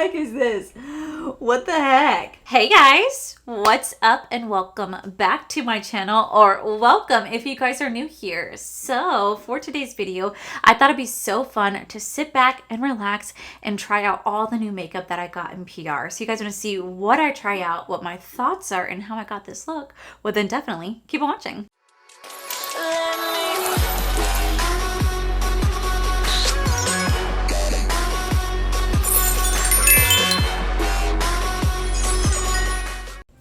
heck is this? What the heck? Hey guys, what's up and welcome back to my channel, or welcome if you guys are new here. So for today's video, I thought it'd be so fun to sit back and relax and try out all the new makeup that I got in PR. So you guys want to see what I try out, what my thoughts are, and how I got this look? Well then definitely keep watching.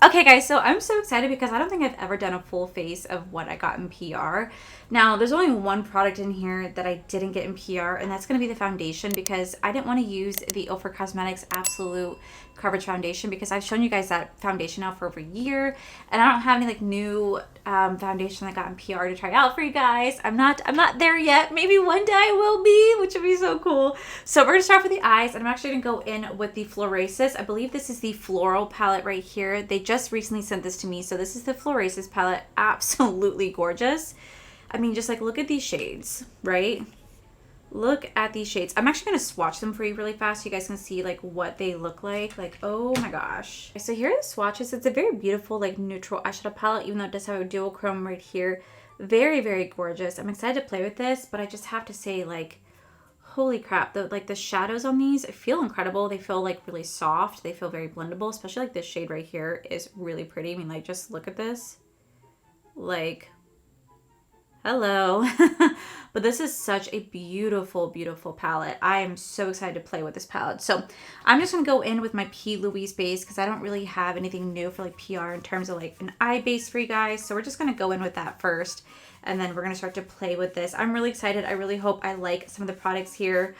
Okay guys, so I'm so excited because I don't think I've ever done a full face of what I got in PR. Now, there's only one product in here that I didn't get in PR, and that's going to be the foundation, because I didn't want to use the Ofra Cosmetics Absolute Coverage Foundation because I've shown you guys that foundation now for over a year, and I don't have any like new foundation that I got in PR to try out for you guys. I'm not there yet. Maybe one day I will be, which would be so cool. So we're gonna start with the eyes, and I'm actually gonna go in with the Florasis. I believe this is the Floral palette right here. They just recently sent this to me, so this is the Florasis palette. Absolutely gorgeous. I mean, just like look at these shades, right? Look at these shades. I'm actually going to swatch them for you really fast so you guys can see like what they look like. Like, oh my gosh. So here are the swatches. It's a very beautiful like neutral eyeshadow palette, even though it does have a dual chrome right here. Very, very gorgeous. I'm excited to play with this, but I just have to say, like, holy crap. The shadows on these feel incredible. They feel like really soft. They feel very blendable, especially like this shade right here is really pretty. I mean, like, just look at this. Like, hello. But this is such a beautiful, beautiful palette. I am so excited to play with this palette. So I'm just going to go in with my P. Louise base because I don't really have anything new for like PR in terms of like an eye base for you guys. So we're just going to go in with that first, and then we're going to start to play with this. I'm really excited. I really hope I like some of the products here.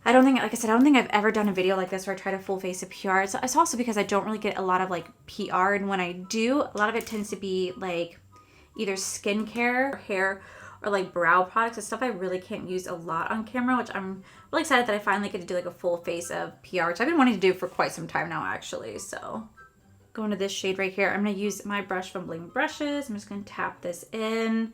I don't think, like I said, I don't think I've ever done a video like this where I try to full face a PR. It's also because I don't really get a lot of like PR. And when I do, a lot of it tends to be like either skincare, or hair, or like brow products. It's stuff I really can't use a lot on camera, which I'm really excited that I finally get to do like a full face of PR, which I've been wanting to do for quite some time now actually. So going to this shade right here, I'm going to use my brush from Bling Brushes. I'm just going to tap this in.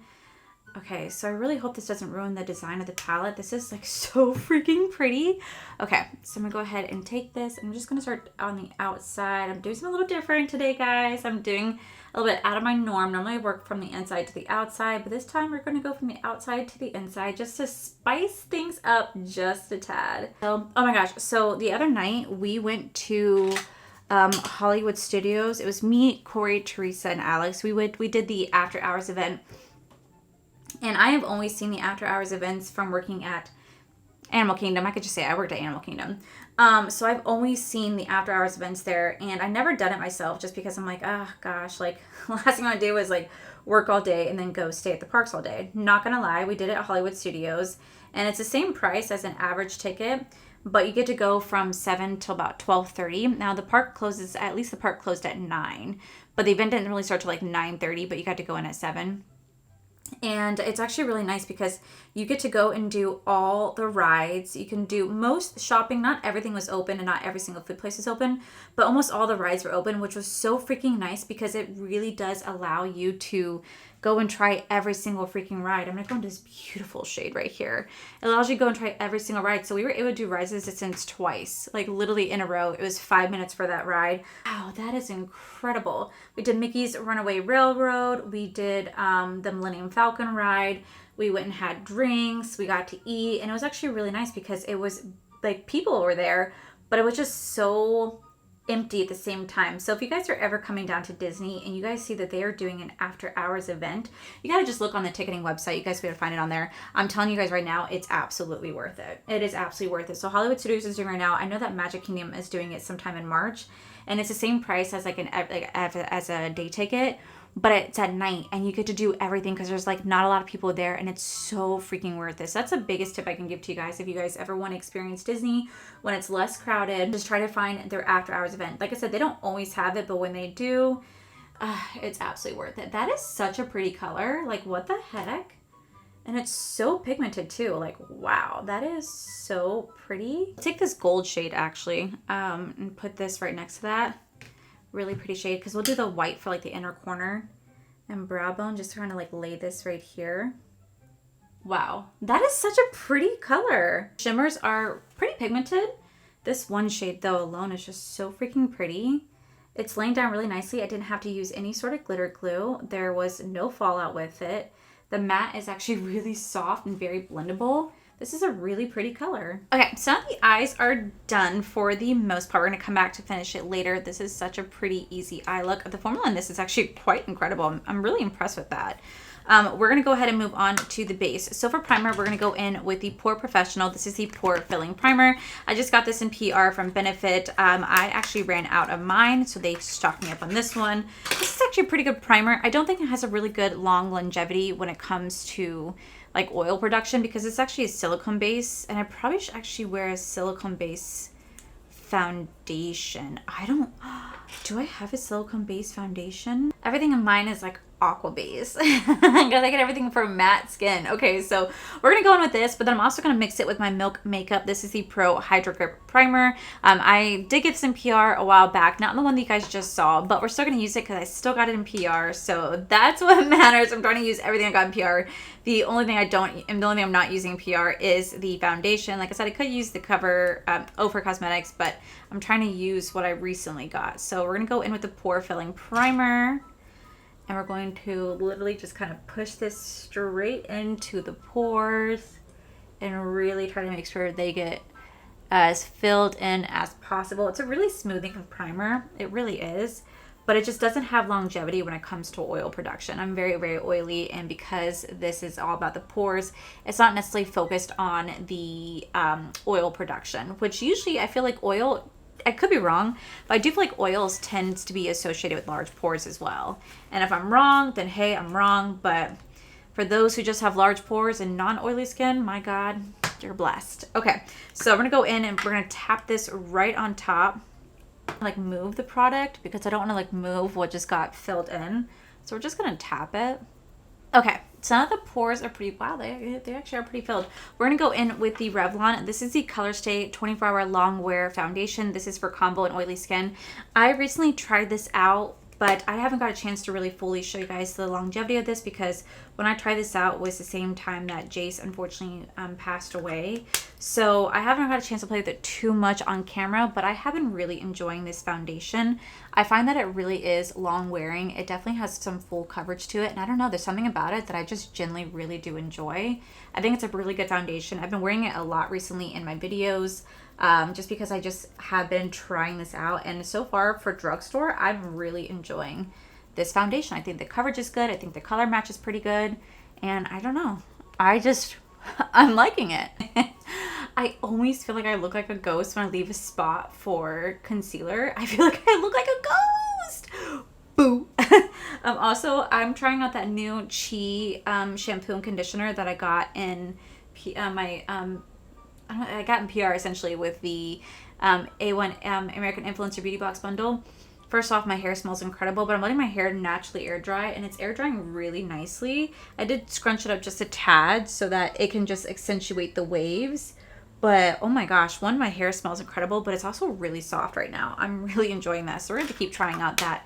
Okay, so I really hope this doesn't ruin the design of the palette. This is like so freaking pretty. Okay, so I'm gonna go ahead and take this. I'm just gonna start on the outside. I'm doing something a little different today, guys. I'm doing a little bit out of my norm. Normally I work from the inside to the outside, but this time we're gonna go from the outside to the inside just to spice things up just a tad. So, oh my gosh, so the other night we went to Hollywood Studios. It was me, Corey, Teresa, and Alex. We did the after hours event. And I have always seen the after hours events from working at Animal Kingdom. I could just say I worked at Animal Kingdom. So I've always seen the after hours events there, and I never done it myself just because I'm like, oh gosh, like last thing I want to do is like work all day and then go stay at the parks all day. Not gonna lie, we did it at Hollywood Studios, and it's the same price as an average ticket, but you get to go from 7 till about 12:30. Now the park closes, at least the park closed at 9, but the event didn't really start till like 9:30, but you got to go in at 7. And it's actually really nice because you get to go and do all the rides. You can do most shopping. Not everything was open and not every single food place is open, but almost all the rides were open, which was so freaking nice because it really does allow you to go and try every single freaking ride. I'm going to go into this beautiful shade right here. It allows you to go and try every single ride. So we were able to do Rise of Resistance twice, like literally in a row. It was 5 minutes for that ride. Wow, that is incredible. We did Mickey's Runaway Railroad. We did the Millennium Falcon ride. We went and had drinks. We got to eat. And it was actually really nice because it was like people were there, but it was just so empty at the same time. So if you guys are ever coming down to Disney and you guys see that they are doing an after hours event, you got to just look on the ticketing website. You guys will be able to find it on there. I'm telling you guys right now, it's absolutely worth it. It is absolutely worth it. So Hollywood Studios is doing right now. I know that Magic Kingdom is doing it sometime in March, and it's the same price as like as a day ticket, but it's at night and you get to do everything because there's like not a lot of people there, and it's so freaking worth it. So that's the biggest tip I can give to you guys. If you guys ever want to experience Disney when it's less crowded, just try to find their after hours event. Like I said, they don't always have it, but when they do, it's absolutely worth it. That is such a pretty color. Like, what the heck? And it's so pigmented too. Like, wow, that is so pretty. I'll take this gold shade actually and put this right next to that. Really pretty shade, because we'll do the white for like the inner corner and brow bone. Just trying to like lay this right here. Wow, that is such a pretty color. Shimmers are pretty pigmented. This one shade though alone is just so freaking pretty. It's laying down really nicely. I didn't have to use any sort of glitter glue. There was no fallout with it. The matte is actually really soft and very blendable. This is a really pretty color. Okay, so now the eyes are done for the most part. We're gonna come back to finish it later. This is such a pretty easy eye look. The formula in this is actually quite incredible. I'm really impressed with that. We're going to go ahead and move on to the base. So for primer, we're going to go in with the Pore Professional. This is the Pore Filling Primer. I just got this in PR from Benefit. I actually ran out of mine, so they stocked me up on this one. This is actually a pretty good primer. I don't think it has a really good long longevity when it comes to like oil production because it's actually a silicone base, and I probably should actually wear a silicone base foundation. Do I have a silicone base foundation? Everything in mine is like aqua base because I get everything for matte skin. Okay, so we're gonna go in with this, but then I'm also gonna mix it with my Milk Makeup. This is the Pro Hydro Grip Primer. I did get this in PR a while back, not the one that you guys just saw, but we're still gonna use it because I still got it in PR, so that's what matters. I'm trying to use everything I got in PR. The only thing I'm not using in PR is the foundation. Like I said, I could use the cover for Cosmetics, but I'm trying to use what I recently got. So we're gonna go in with the Pore Filling Primer. And we're going to literally just kind of push this straight into the pores and really try to make sure they get as filled in as possible. It's a really smoothing primer. It really is. But it just doesn't have longevity when it comes to oil production. I'm very, very oily. And because this is all about the pores, it's not necessarily focused on the oil production. Which usually I feel like oil... I could be wrong, but I do feel like oils tends to be associated with large pores as well. And if I'm wrong, then hey, I'm wrong. But for those who just have large pores and non-oily skin, my God, you're blessed. Okay, so we're gonna go in and we're gonna tap this right on top. Like move the product because I don't want to like move what just got filled in. So we're just gonna tap it. Okay, so now the pores are pretty, wow, they actually are pretty filled. We're going to go in with the Revlon. This is the Color Stay 24-Hour Long Wear Foundation. This is for combo and oily skin. I recently tried this out, but I haven't got a chance to really fully show you guys the longevity of this because when I tried this out was the same time that Jace unfortunately passed away. So I haven't got a chance to play with it too much on camera, but I have been really enjoying this foundation. I find that it really is long wearing. It definitely has some full coverage to it. And I don't know, there's something about it that I just generally really do enjoy. I think it's a really good foundation. I've been wearing it a lot recently in my videos. Just because I just have been trying this out, and so far for drugstore I'm really enjoying this foundation. I think the coverage is good. I think the color match is pretty good, and I don't know, I'm liking it. I always feel like I look like a ghost when I leave a spot for concealer. I feel like I look like a ghost. Boo. Also, I'm trying out that new Chi shampoo and conditioner that I got in I got in PR essentially with the A1 American Influencer Beauty Box bundle. First off, my hair smells incredible, but I'm letting my hair naturally air dry, and it's air drying really nicely. I did scrunch it up just a tad so that it can just accentuate the waves. But oh my gosh, one, my hair smells incredible, but it's also really soft right now. I'm really enjoying this. So we're going to keep trying out that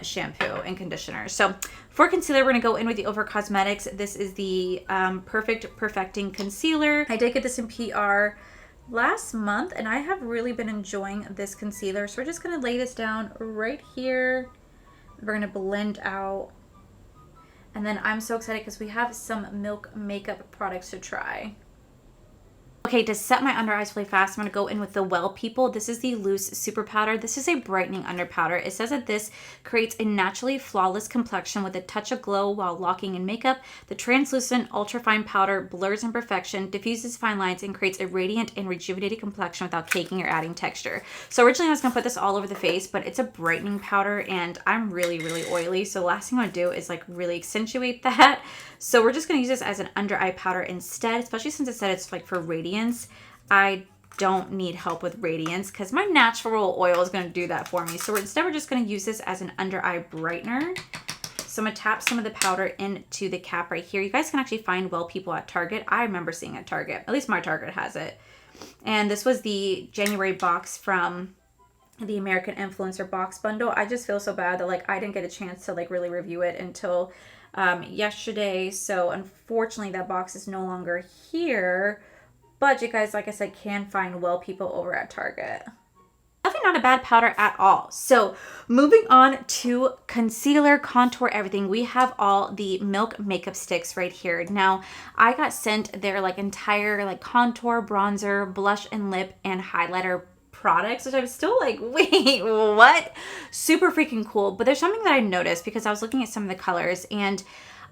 shampoo and conditioner. So for concealer, we're going to go in with the Over Cosmetics. This is the Perfecting Concealer. I did get this in PR last month, and I have really been enjoying this concealer. So we're just going to lay this down right here. We're going to blend out. And then I'm so excited because we have some Milk Makeup products to try. Okay, to set my under eyes really fast, I'm going to go in with the Well People. This is the Loose Super Powder. This is a brightening under powder. It says that this creates a naturally flawless complexion with a touch of glow while locking in makeup. The translucent ultrafine powder blurs imperfection, diffuses fine lines, and creates a radiant and rejuvenated complexion without caking or adding texture. So originally I was going to put this all over the face, but it's a brightening powder, and I'm really, really oily. So the last thing I want to do is like really accentuate that. So we're just going to use this as an under eye powder instead, especially since it said it's like for radiance. I don't need help with radiance because my natural oil is going to do that for me. So instead we're just going to use this as an under eye brightener. So I'm going to tap some of the powder into the cap right here. You guys can actually find Well People at Target. I remember seeing it at Target. At least my Target has it. And this was the January box from the American Influencer box bundle. I just feel so bad that like I didn't get a chance to like really review it until yesterday. So unfortunately that box is no longer here, but you guys, like I said, can find well people over at Target. Definitely not a bad powder at all. So moving on to concealer, contour, everything. We have all the Milk makeup sticks right here. Now, I got sent their like entire like contour, bronzer, blush and lip and highlighter products, which I'm still like, wait, what? Super freaking cool. But there's something that I noticed because I was looking at some of the colors, and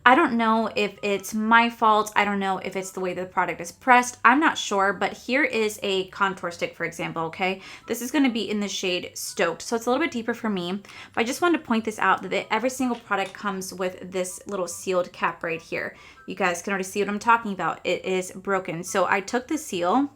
I don't know if it's my fault. I don't know if it's the way the product is pressed. I'm not sure, but here is a contour stick, for example, okay? This is gonna be in the shade Stoked, so it's a little bit deeper for me, but I just wanted to point this out that every single product comes with this little sealed cap right here. You guys can already see what I'm talking about. It is broken. So I took the seal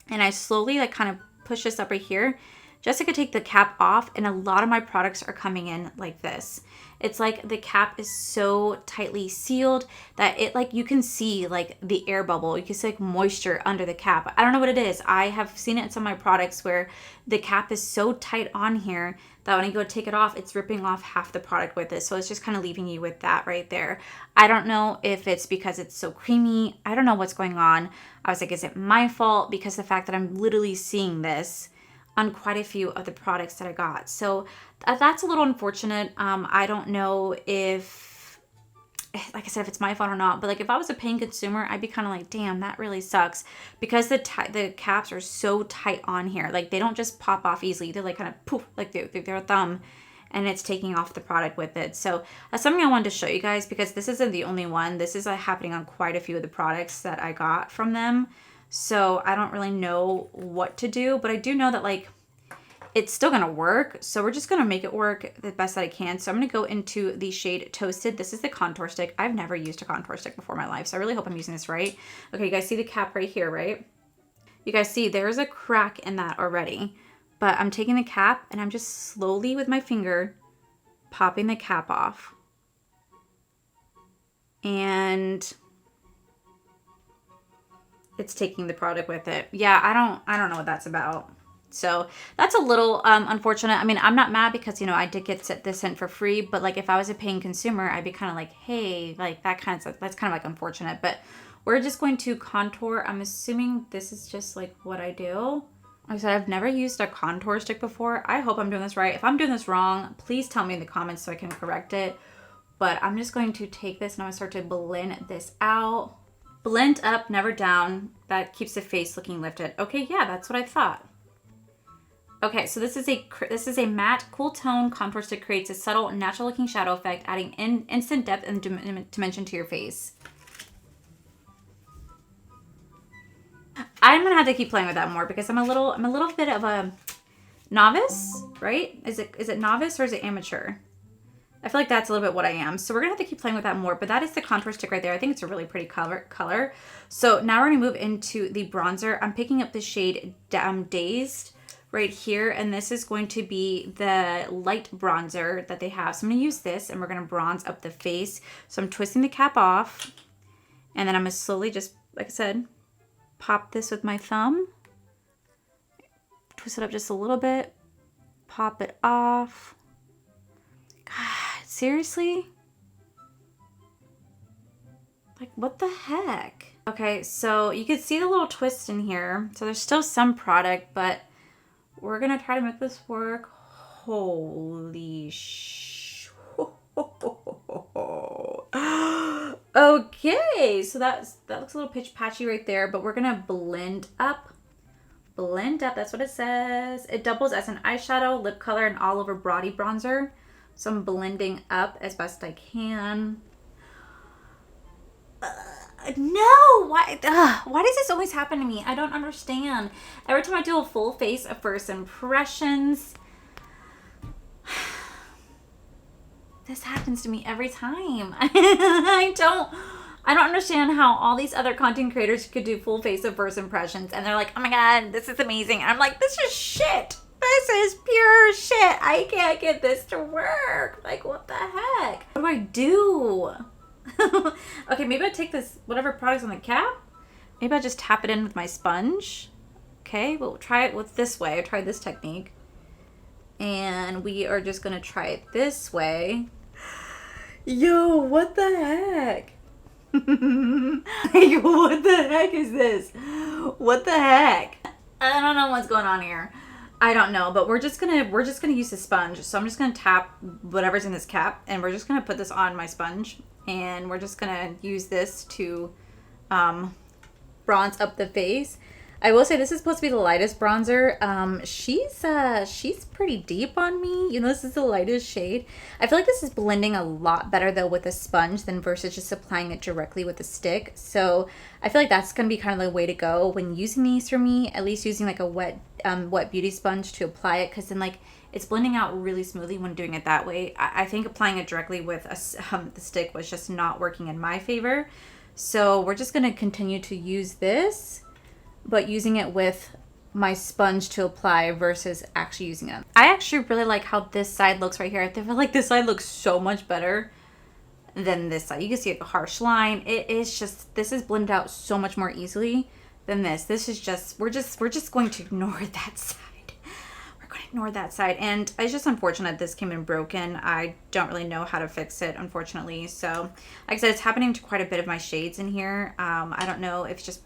and I slowly like kind of push this up right here just so I could take the cap off, and a lot of my products are coming in like this. It's like the cap is so tightly sealed that it like you can see like the air bubble. You can see like moisture under the cap. I don't know what it is. I have seen it in some of my products where the cap is so tight on here that when I go take it off, it's ripping off half the product with it. So it's just kind of leaving you with that right there. I don't know if it's because it's so creamy. I don't know what's going on. I was like, is it my fault? Because the fact that I'm literally seeing this on quite a few of the products that I got. So that's a little unfortunate. I don't know if, like I said, if it's my fault or not, but like if I was a paying consumer, I'd be kind of like, damn, that really sucks, because the caps are so tight on here. Like they don't just pop off easily. They're like kind of poof, like they're a thumb, and it's taking off the product with it. So that's something I wanted to show you guys, because this isn't the only one. This is happening on quite a few of the products that I got from them. So I don't really know what to do, but I do know that like it's still gonna work. So we're just gonna make it work the best that I can. So I'm gonna go into the shade Toasted. This is the contour stick. I've never used a contour stick before in my life, so I really hope I'm using this right. Okay, you guys see the cap right here, right? You guys see there's a crack in that already, but I'm taking the cap and I'm just slowly with my finger popping the cap off. And it's taking the product with it. Yeah, I don't know what that's about. So that's a little unfortunate. I mean, I'm not mad because, you know, I did get this sent for free, but like if I was a paying consumer, I'd be kind of like, hey, like that's kind of like unfortunate. But we're just going to contour. I'm assuming this is just like what I do. Like I said, I've never used a contour stick before. I hope I'm doing this right. If I'm doing this wrong, please tell me in the comments so I can correct it. But I'm just going to take this and I'm gonna start to blend this out. Blend up, never down. That keeps the face looking lifted. Okay, yeah, that's what I thought. Okay, so this is a matte, cool tone contour stick. Creates a subtle, natural-looking shadow effect, adding instant depth and dimension to your face. I'm gonna have to keep playing with that more because I'm a little bit of a novice, right? Is it novice or is it amateur? I feel like that's a little bit what I am. So we're gonna have to keep playing with that more, but that is the contour stick right there. I think it's a really pretty color. So now we're gonna move into the bronzer. I'm picking up the shade Dazed right here, and this is going to be the light bronzer that they have. So I'm gonna use this and we're gonna bronze up the face. So I'm twisting the cap off, and then I'm gonna slowly just, like I said, pop this with my thumb. Twist it up just a little bit, pop it off. God, seriously? Like, what the heck? Okay, so you can see the little twist in here. So there's still some product, but we're gonna try to make this work. Holy sh... Okay, so that looks a little pitch patchy right there, but we're gonna blend up. Blend up, that's what it says. It doubles as an eyeshadow, lip color, and all over body bronzer. So I'm blending up as best I can. No, why does this always happen to me? I don't understand. Every time I do a full face of first impressions, this happens to me every time. I don't understand how all these other content creators could do full face of first impressions and they're like, oh my god, this is amazing. And I'm like, this is shit. This is pure shit. I can't get this to work. Like, what the heck? What do I do? Okay, maybe I take this, whatever product's on the cap. Maybe I just tap it in with my sponge. Okay, we'll try it with this way. I tried this technique. And we are just gonna try it this way. Yo, what the heck? Like, what the heck is this? What the heck? I don't know what's going on here. I don't know, but we're just gonna use the sponge. So I'm just gonna tap whatever's in this cap, and we're just gonna put this on my sponge, and we're just gonna use this to bronze up the face. I will say this is supposed to be the lightest bronzer. She's pretty deep on me. You know, this is the lightest shade. I feel like this is blending a lot better though with a sponge than versus just applying it directly with a stick. So I feel like that's gonna be kind of the way to go when using these for me. At least using like a wet beauty sponge to apply it, because then like it's blending out really smoothly when doing it that way. I think applying it directly with the stick was just not working in my favor. So we're just gonna continue to use this, but using it with my sponge to apply versus actually using it. I actually really like how this side looks right here. I feel like this side looks so much better than this side. You can see a harsh line. It is just, this is blended out so much more easily than this. This is just, we're just going to ignore that side. We're going to ignore that side. And it's just unfortunate this came in broken. I don't really know how to fix it, unfortunately. So like I said, it's happening to quite a bit of my shades in here. I don't know if it's just,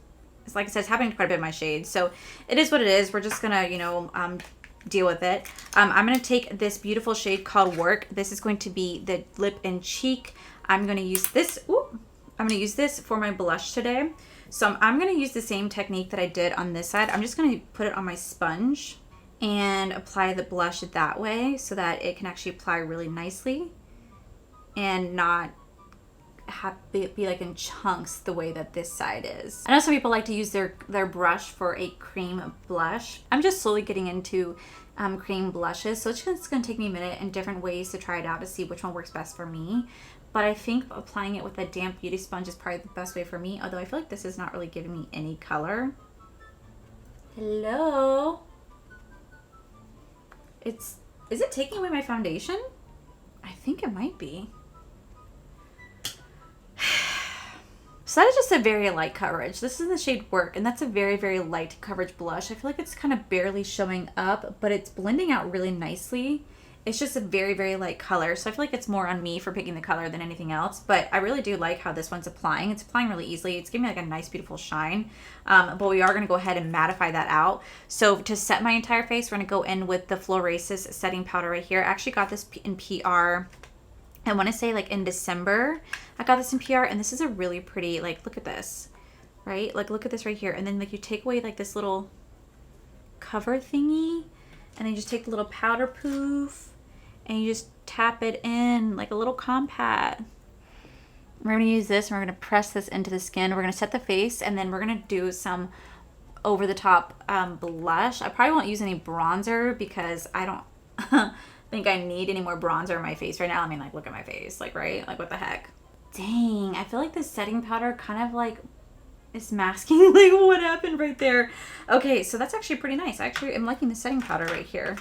like I said, it's happening to quite a bit of my shades. So it is what it is. We're just gonna, you know, deal with it. I'm gonna take this beautiful shade called Work. This is going to be the lip and cheek. I'm gonna use this. I'm gonna use this for my blush today. So I'm gonna use the same technique that I did on this side. I'm just gonna put it on my sponge and apply the blush that way so that it can actually apply really nicely and not be like in chunks the way that this side is. I know some people like to use their brush for a cream blush. I'm just slowly getting into cream blushes, so it's just gonna take me a minute and different ways to try it out to see which one works best for me. But I think applying it with a damp beauty sponge is probably the best way for me, although I feel like this is not really giving me any color. Hello? Is it taking away my foundation? I think it might be. So that is just a very light coverage. This is the shade Work, and that's a very, very light coverage blush. I feel like it's kind of barely showing up, but it's blending out really nicely. It's just a very, very light color. So I feel like it's more on me for picking the color than anything else, but I really do like how this one's applying. It's applying really easily. It's giving me like a nice, beautiful shine, but we are gonna go ahead and mattify that out. So to set my entire face, we're gonna go in with the Florasis setting powder right here. I actually got this in PR. I want to say like in December, I got this in PR, and this is a really pretty, like, look at this, right? Like, look at this right here. And then like you take away like this little cover thingy, and then you just take the little powder poof and you just tap it in like a little compact. We're going to use this and we're going to press this into the skin. We're going to set the face, and then we're going to do some over the top blush. I probably won't use any bronzer because I don't think I need any more bronzer on my face right now. I mean, like, look at my face, like, right? Like, what the heck? Dang, I feel like this setting powder kind of like is masking like what happened right there. Okay, so that's actually pretty nice. I actually am liking the setting powder right here.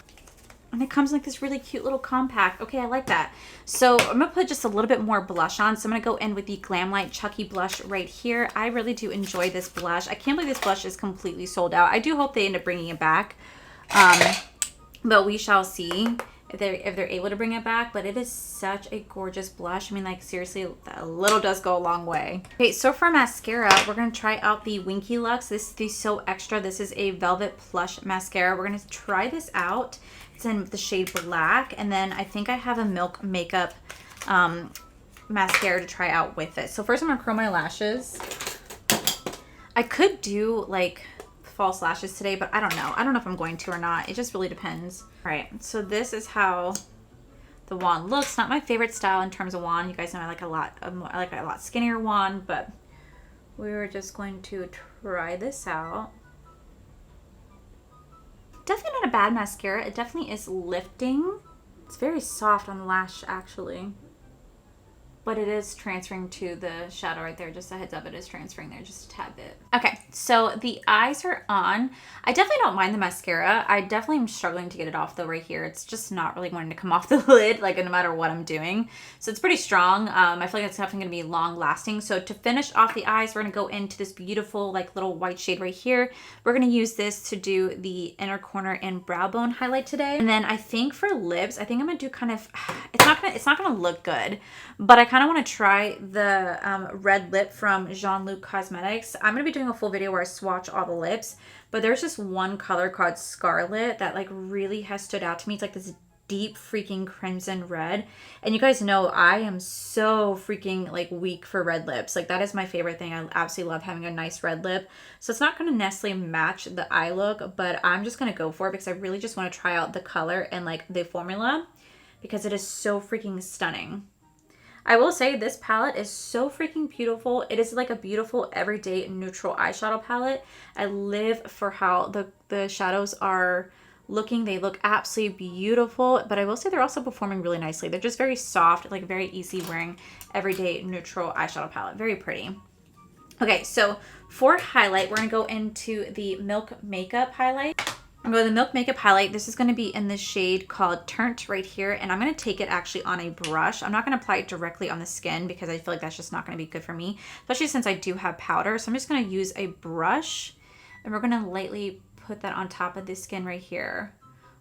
And it comes in like this really cute little compact. Okay, I like that. So I'm gonna put just a little bit more blush on. So I'm gonna go in with the Glamlite Chucky blush right here. I really do enjoy this blush. I can't believe this blush is completely sold out. I do hope they end up bringing it back. But we shall see if they're able to bring it back. But it is such a gorgeous blush. I mean, like, seriously, a little does go a long way. Okay, so for mascara, we're gonna try out the Winky Lux. This is the So Extra. This is a velvet plush mascara. We're gonna try this out. It's in the shade Black, and then I think I have a Milk Makeup mascara to try out with it. So first I'm gonna curl my lashes. I could do like false lashes today, but I don't know. I don't know if I'm going to or not. It just really depends. All right, so this is how the wand looks. Not my favorite style in terms of wand. You guys know I like a lot skinnier wand, but we were just going to try this out. Definitely not a bad mascara. It definitely is lifting. It's very soft on the lash actually, but it is transferring to the shadow right there. Just a heads up, it is transferring there just a tad bit. Okay, so the eyes are on. I definitely don't mind the mascara. I definitely am struggling to get it off though right here. It's just not really wanting to come off the lid, like, no matter what I'm doing. So it's pretty strong. I feel like it's definitely gonna be long lasting. So to finish off the eyes, we're gonna go into this beautiful like little white shade right here. We're gonna use this to do the inner corner and brow bone highlight today. And then I think for lips, I think I'm gonna do kind of, it's not gonna look good, but I kind kind of want to try the red lip from Jean-Luc Cosmetics. I'm going to be doing a full video where I swatch all the lips, but there's just one color called Scarlet that like really has stood out to me. It's like this deep freaking crimson red, and you guys know I am so freaking like weak for red lips. Like that is my favorite thing. I absolutely love having a nice red lip. So it's not going to necessarily match the eye look, but I'm just going to go for it because I really just want to try out the color and like the formula because it is so freaking stunning. I will say this palette is so freaking beautiful. It is like a beautiful everyday neutral eyeshadow palette. I live for how the shadows are looking. They look absolutely beautiful, but I will say they're also performing really nicely. They're just very soft, like very easy wearing everyday neutral eyeshadow palette. Very pretty. Okay, so for highlight, we're gonna go into the Milk Makeup highlight. I'm going to the Milk Makeup highlight. This is going to be in the shade called Turnt right here, and I'm going to take it actually on a brush. I'm not going to apply it directly on the skin because I feel like that's just not going to be good for me, especially since I do have powder. So I'm just going to use a brush, and we're going to lightly put that on top of the skin right here.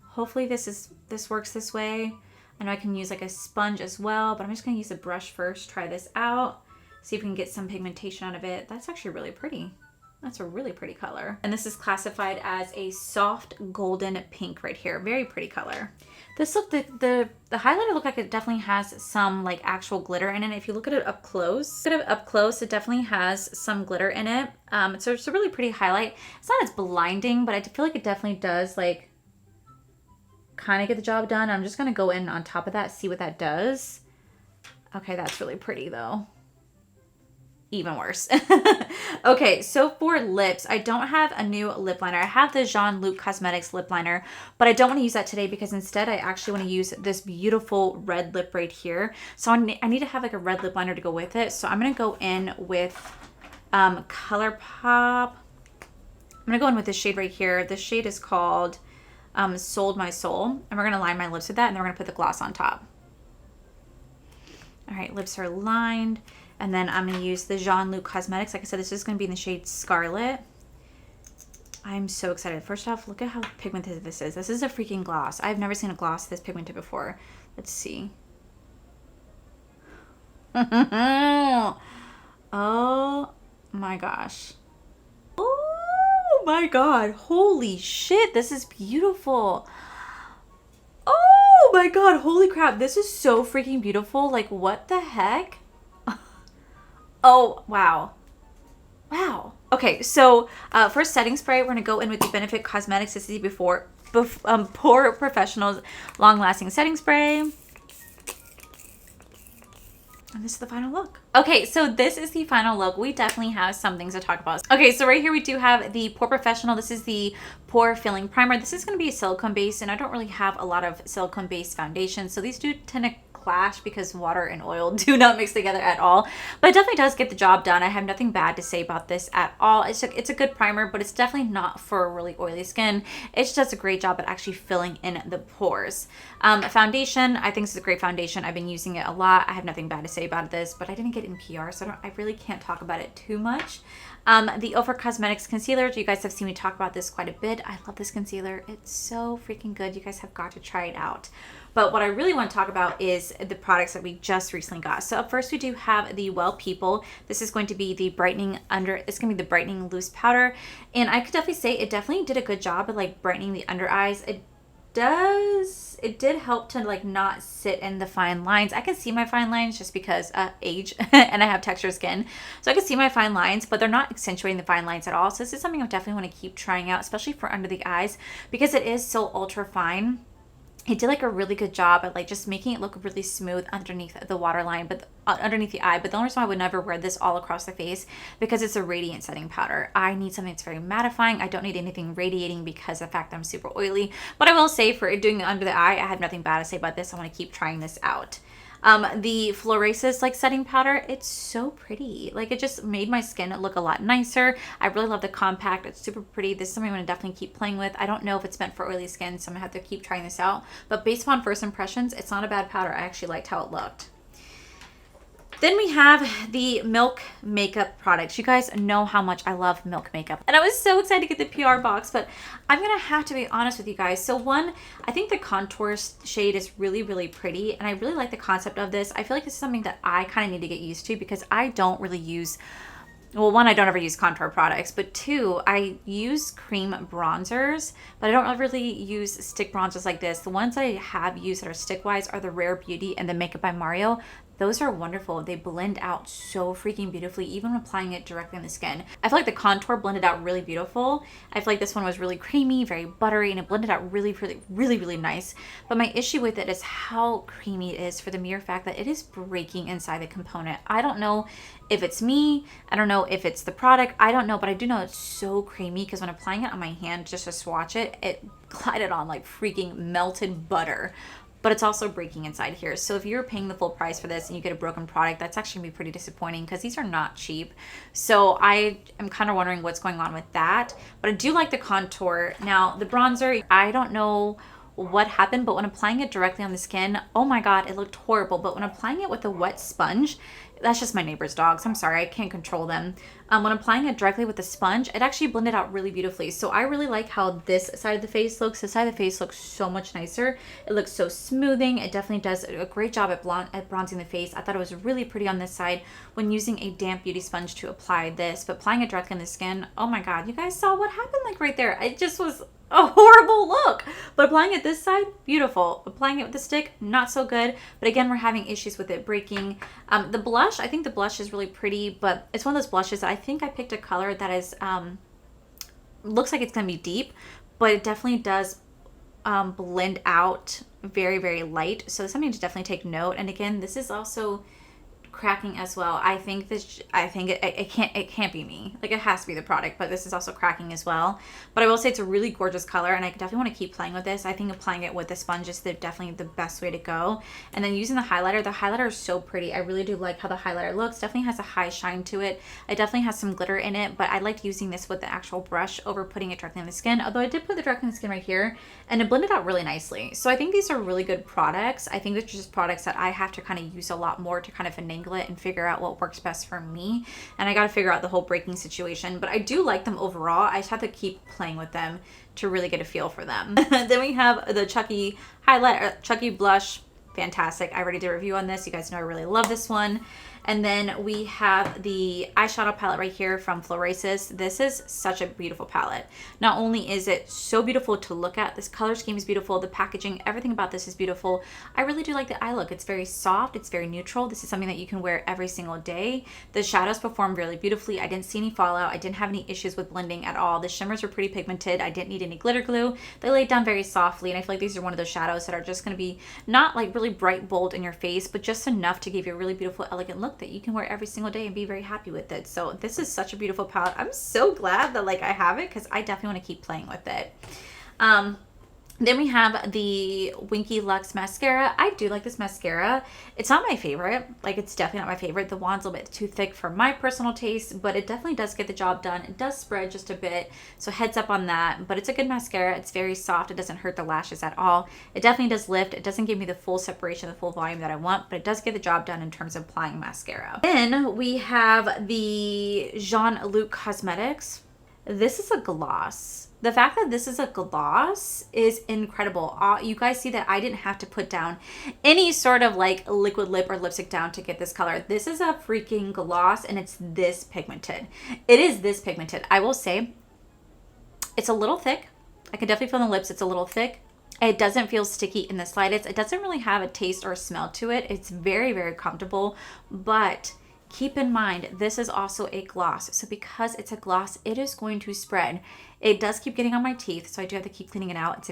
Hopefully this works this way. I know I can use like a sponge as well, but I'm just going to use a brush first, try this out, see if we can get some pigmentation out of it. That's actually really pretty. That's a really pretty color. And this is classified as a soft golden pink right here. Very pretty color. This look, the highlighter look like it definitely has some like actual glitter in it. If you look at it up close, it definitely has some glitter in it. So it's a really pretty highlight. It's not as blinding, but I feel like it definitely does like kind of get the job done. I'm just gonna go in on top of that, see what that does. Okay, that's really pretty though. Even worse. Okay, so for lips, I don't have a new lip liner. I have the Jean-Luc Cosmetics lip liner, but I don't want to use that today because instead I actually want to use this beautiful red lip right here. So I need to have like a red lip liner to go with it. So I'm going to go in with ColourPop. I'm going to go in with this shade right here. This shade is called Sold My Soul. And we're going to line my lips with that, and then we're going to put the gloss on top. All right, lips are lined. And then I'm going to use the Jean-Luc Cosmetics. Like I said, this is going to be in the shade Scarlet. I'm so excited. First off, look at how pigmented this is. This is a freaking gloss. I've never seen a gloss this pigmented before. Let's see. Oh my gosh. Oh my god. Holy shit. This is beautiful. Oh my god. Holy crap. This is so freaking beautiful. Like, what the heck? Oh, wow. Wow. Okay, so for setting spray, we're going to go in with the Benefit Cosmetics. This is the Pore Professionals Long Lasting Setting Spray. And this is the final look. Okay, so this is the final look. We definitely have some things to talk about. Okay, so right here we do have the Pore Professional. This is the Pore Filling Primer. This is going to be a silicone base, and I don't really have a lot of silicone based foundations, so these do tend to clash because water and oil do not mix together at all, but it definitely does get the job done. I have nothing bad to say about this at all. It's a good primer, but it's definitely not for really oily skin. It just does a great job at actually filling in the pores. Foundation, I think this is a great foundation. I've been using it a lot. I have nothing bad to say about this, but I didn't get it in PR, so I really can't talk about it too much. The Ofra Cosmetics concealer, you guys have seen me talk about this quite a bit. I love this concealer. It's so freaking good. You guys have got to try it out. But what I really want to talk about is the products that we just recently got. So up first we do have the Well People. This is going to be the brightening it's going to be the brightening loose powder. And I could definitely say it definitely did a good job at like brightening the under eyes. It did help to like not sit in the fine lines. I can see my fine lines just because age and I have texture skin. So I can see my fine lines, but they're not accentuating the fine lines at all. So this is something I definitely want to keep trying out, especially for under the eyes because it is so ultra fine. It did like a really good job at like just making it look really smooth underneath the waterline, but underneath the eye. But the only reason I would never wear this all across the face because it's a radiant setting powder. I need something that's very mattifying. I don't need anything radiating because of the fact that I'm super oily. But I will say for doing it under the eye, I have nothing bad to say about this. I want to keep trying this out. The Florasis like setting powder, it's so pretty. Like it just made my skin look a lot nicer. I really love the compact. It's super pretty. This is something I'm going to definitely keep playing with. I don't know if it's meant for oily skin, so I'm going to have to keep trying this out. But based upon first impressions, it's not a bad powder. I actually liked how it looked. Then we have the Milk makeup products. You guys know how much I love Milk makeup. And I was so excited to get the PR box, but I'm going to have to be honest with you guys. So one, I think the contour shade is really, really pretty. And I really like the concept of this. I feel like this is something that I kind of need to get used to because I don't really use, well, one, I don't ever use contour products, but two, I use cream bronzers, but I don't really use stick bronzers like this. The ones that I have used that are stick-wise are the Rare Beauty and the Makeup by Mario. Those are wonderful. They blend out so freaking beautifully, even when applying it directly on the skin. I feel like the contour blended out really beautiful. I feel like this one was really creamy, very buttery, and it blended out really, really, really, really nice. But my issue with it is how creamy it is for the mere fact that it is breaking inside the component. I don't know if it's me. I don't know if it's the product. I don't know, but I do know it's so creamy because when applying it on my hand just to swatch it, it glided on like freaking melted butter. But it's also breaking inside here. So if you're paying the full price for this and you get a broken product, that's actually gonna be pretty disappointing because these are not cheap. So I am kind of wondering what's going on with that. But I do like the contour. Now the bronzer, I don't know what happened, but when applying it directly on the skin, oh my God, it looked horrible. But when applying it with a wet sponge, that's just my neighbor's dogs. I'm sorry, I can't control them. When applying it directly with the sponge, it actually blended out really beautifully. So I really like how this side of the face looks. This side of the face looks so much nicer. It looks so smoothing. It definitely does a great job at bronzing the face. I thought it was really pretty on this side when using a damp beauty sponge to apply this. But applying it directly on the skin, oh my God, you guys saw what happened like right there. It just was a horrible look. But applying it this side, beautiful. Applying it with the stick, not so good. But again, we're having issues with it breaking. The blush, I think the blush is really pretty, but it's one of those blushes that I think I picked a color that is looks like it's gonna be deep, but it definitely does blend out very, very light. So it's something to definitely take note. And again, this is also cracking as well. I think it can't be me. Like it has to be the product, but this is also cracking as well. But I will say it's a really gorgeous color and I definitely want to keep playing with this. I think applying it with the sponge is definitely the best way to go. And then using the highlighter is so pretty. I really do like how the highlighter looks. Definitely has a high shine to it. It definitely has some glitter in it, but I liked using this with the actual brush over putting it directly on the skin. Although I did put the directly on the skin right here and it blended out really nicely. So I think these are really good products. I think they're just products that I have to kind of use a lot more to kind of finagle it and figure out what works best for me. And I got to figure out the whole breaking situation, but I do like them overall. I just have to keep playing with them to really get a feel for them. Then we have the Chucky highlight, Chucky blush. Fantastic. I already did a review on this. You guys know I really love this one. And then we have the eyeshadow palette right here from Florasis. This is such a beautiful palette. Not only is it so beautiful to look at, this color scheme is beautiful, the packaging, everything about this is beautiful. I really do like the eye look. It's very soft, it's very neutral. This is something that you can wear every single day. The shadows perform really beautifully. I didn't see any fallout. I didn't have any issues with blending at all. The shimmers were pretty pigmented. I didn't need any glitter glue. They laid down very softly, and I feel like these are one of those shadows that are just going to be not like really bright, bold in your face, but just enough to give you a really beautiful, elegant look that you can wear every single day and be very happy with it. So this is such a beautiful palette. I'm so glad that like I have it because I definitely want to keep playing with it. Then we have the Winky Luxe mascara. I do like this mascara. It's not my favorite. Like, it's definitely not my favorite. The wand's a little bit too thick for my personal taste, but it definitely does get the job done. It does spread just a bit, so heads up on that. But it's a good mascara. It's very soft. It doesn't hurt the lashes at all. It definitely does lift. It doesn't give me the full separation, the full volume that I want, but it does get the job done in terms of applying mascara. Then we have the Jean-Luc Cosmetics. This is a gloss. The fact that this is a gloss is incredible. You guys see that I didn't have to put down any sort of like liquid lip or lipstick down to get this color. This is a freaking gloss and it's this pigmented. It is this pigmented. I will say it's a little thick. I can definitely feel on the lips it's a little thick. It doesn't feel sticky in the slightest. It doesn't really have a taste or smell to it. It's very, very comfortable, but keep in mind, this is also a gloss. So because it's a gloss, it is going to spread. It does keep getting on my teeth, so I do have to keep cleaning it out. It's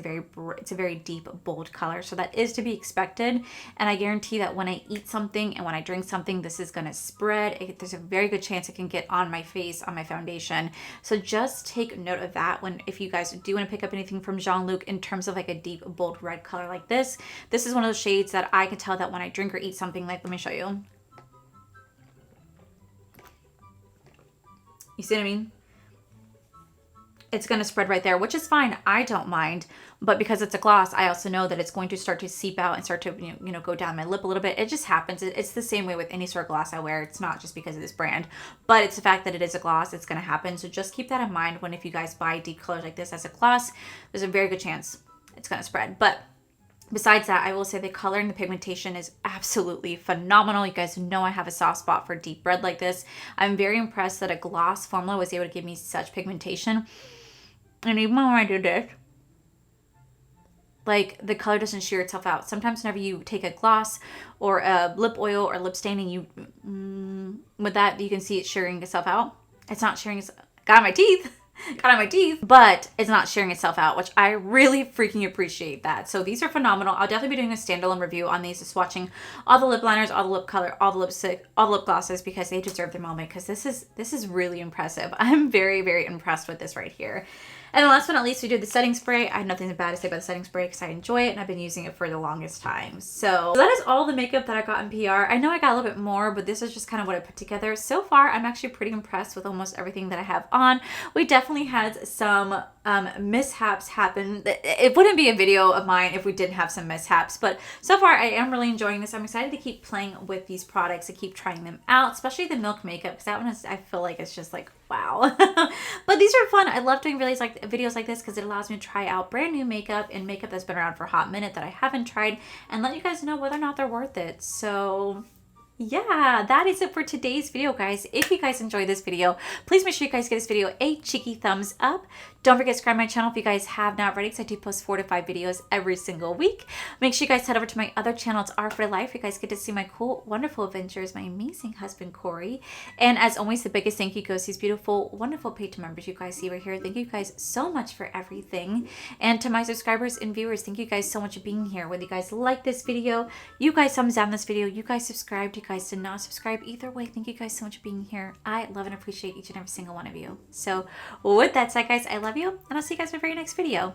a very deep, bold color. So that is to be expected. And I guarantee that when I eat something and when I drink something, this is going to spread. There's a very good chance it can get on my face, on my foundation. So just take note of that if you guys do want to pick up anything from Jean-Luc in terms of like a deep, bold red color like this. This is one of those shades that I can tell that when I drink or eat something, like, let me show you. You see what I mean? it's going to spread right there, which is fine. I don't mind. But because it's a gloss, I also know that it's going to start to seep out and start to, go down my lip a little bit. It just happens. It's the same way with any sort of gloss I wear. It's not just because of this brand, but it's the fact that it is a gloss. It's going to happen. So just keep that in mind when if you guys buy deep colors like this as a gloss, there's a very good chance it's going to spread. But besides that, I will say the color and the pigmentation is absolutely phenomenal. You guys know I have a soft spot for deep red like this. I'm very impressed that a gloss formula was able to give me such pigmentation. And even when I did this, like the color doesn't shear itself out. Sometimes whenever you take a gloss or a lip oil or lip stain and you, with that, you can see it shearing itself out. It's not shearing itself. Got on my teeth, but it's not sharing itself out, which I really freaking appreciate that. So these are phenomenal. I'll definitely be doing a standalone review on these, just swatching all the lip liners, all the lip color, all the lipstick, all the lip glosses, because they deserve their moment, because this is really impressive. I'm very, very impressed with this right here. And then last but not least, we did the setting spray. I have nothing bad to say about the setting spray because I enjoy it and I've been using it for the longest time. So that is all the makeup that I got in PR. I know I got a little bit more, but this is just kind of what I put together. So far, I'm actually pretty impressed with almost everything that I have on. We definitely had some mishaps happen. It wouldn't be a video of mine if we didn't have some mishaps, but so far I am really enjoying this. I'm excited to keep playing with these products and keep trying them out, especially the Milk makeup, because that one is, I feel like it's just like, wow. But these are fun. I love doing videos like this because it allows me to try out brand new makeup and makeup that's been around for a hot minute that I haven't tried, and let you guys know whether or not they're worth it. So yeah, that is it for today's video, guys. If you guys enjoyed this video, please make sure you guys give this video a cheeky thumbs up. Don't forget to subscribe to my channel if you guys have not already, because I do post 4 to 5 videos every single week. Make sure you guys head over to my other channel. It's Art for Life. You guys get to see my cool, wonderful adventures, my amazing husband, Corey. And as always, the biggest thank you goes to these beautiful, wonderful Patreon members you guys see right here. Thank you guys so much for everything. And to my subscribers and viewers, thank you guys so much for being here. Whether you guys like this video, you guys thumbs down this video, you guys subscribed, you guys did not subscribe, either way, thank you guys so much for being here. I love and appreciate each and every single one of you. So with that said, guys, I love you, and I'll see you guys in my very next video.